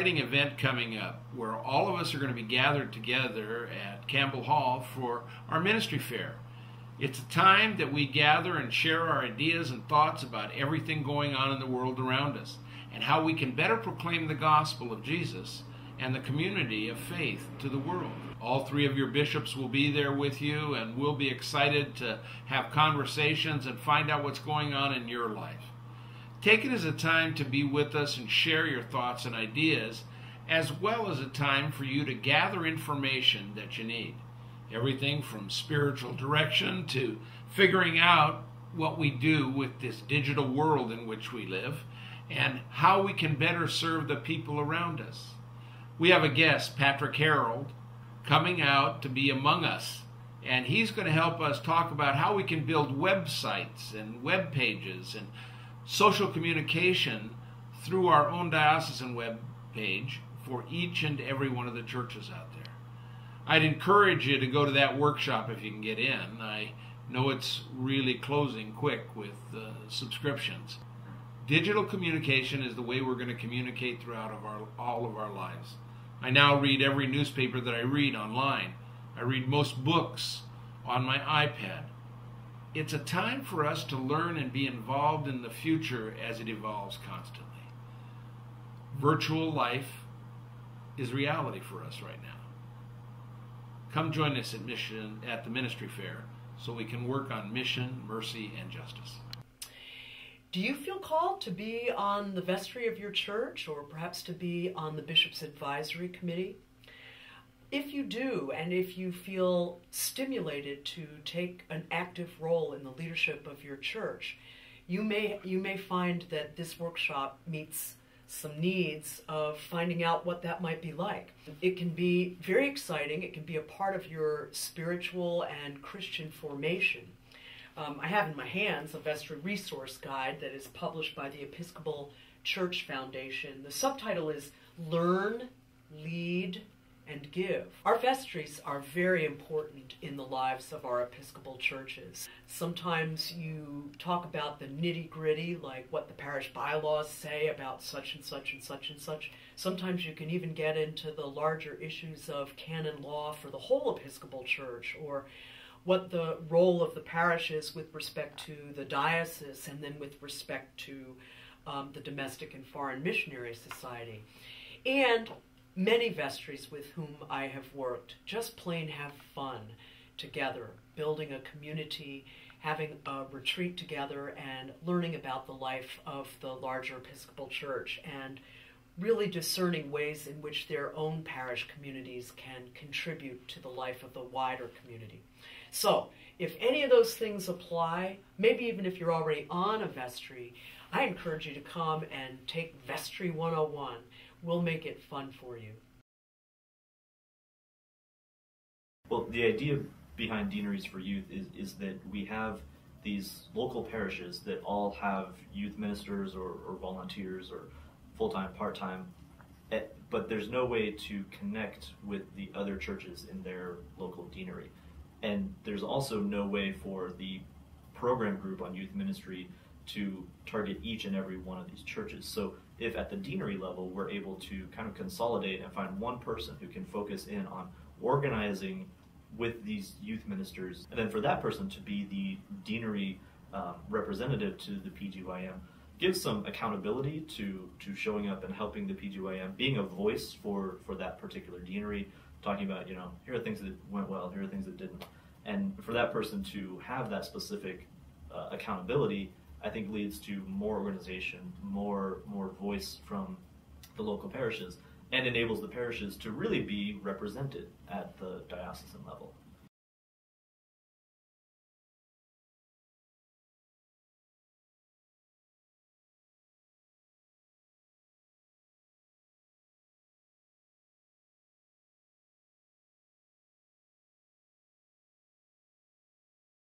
Event coming up where all of us are going to be gathered together at Campbell Hall for our ministry fair. It's a time that we gather and share our ideas and thoughts about everything going on in the world around us and how we can better proclaim the gospel of Jesus and the community of faith to the world. All three of your bishops will be there with you, and we'll be excited to have conversations and find out what's going on in your life. Take it as a time to be with us and share your thoughts and ideas, as well as a time for you to gather information that you need. Everything from spiritual direction to figuring out what we do with this digital world in which we live and how we can better serve the people around us. We have a guest, Patrick Harold, coming out to be among us, and he's going to help us talk about how we can build websites and web pages and social communication through our own diocesan web page for each and every one of the churches out there. I'd encourage you to go to that workshop if you can get in. I know it's really closing quick with subscriptions. Digital communication is the way we're going to communicate throughout all of our lives. I now read every newspaper that I read online. I read most books on my iPad. It's a time for us to learn and be involved in the future as it evolves constantly. Virtual life is reality for us right now. Come join us at the ministry fair so we can work on mission, mercy, and justice. Do you feel called to be on the vestry of your church, or perhaps to be on the Bishop's Advisory Committee? If you do, and if you feel stimulated to take an active role in the leadership of your church, you may find that this workshop meets some needs of finding out what that might be like. It can be very exciting. It can be a part of your spiritual and Christian formation. I have in my hands a vestry resource guide that is published by the Episcopal Church Foundation. The subtitle is Learn, Lead, and Give. Our vestries are very important in the lives of our Episcopal churches. Sometimes you talk about the nitty-gritty, like what the parish bylaws say about such and such and such and such. Sometimes you can even get into the larger issues of canon law for the whole Episcopal Church, or what the role of the parish is with respect to the diocese, and then with respect to the Domestic and Foreign Missionary Society. And many vestries with whom I have worked just plain have fun together, building a community, having a retreat together, and learning about the life of the larger Episcopal Church, and really discerning ways in which their own parish communities can contribute to the life of the wider community. So, if any of those things apply, maybe even if you're already on a vestry, I encourage you to come and take Vestry 101. We'll make it fun for you. Well, the idea behind Deaneries for Youth is that we have these local parishes that all have youth ministers or volunteers or full-time, part-time, but there's no way to connect with the other churches in their local deanery. And there's also no way for the program group on youth ministry to target each and every one of these churches. So if at the deanery level we're able to kind of consolidate and find one person who can focus in on organizing with these youth ministers, and then for that person to be the deanery representative to the PGYM, gives some accountability to showing up and helping the PGYM, being a voice for that particular deanery, talking about, here are things that went well, here are things that didn't. And for that person to have that specific accountability, I think leads to more organization, more voice from the local parishes, and enables the parishes to really be represented at the diocesan level.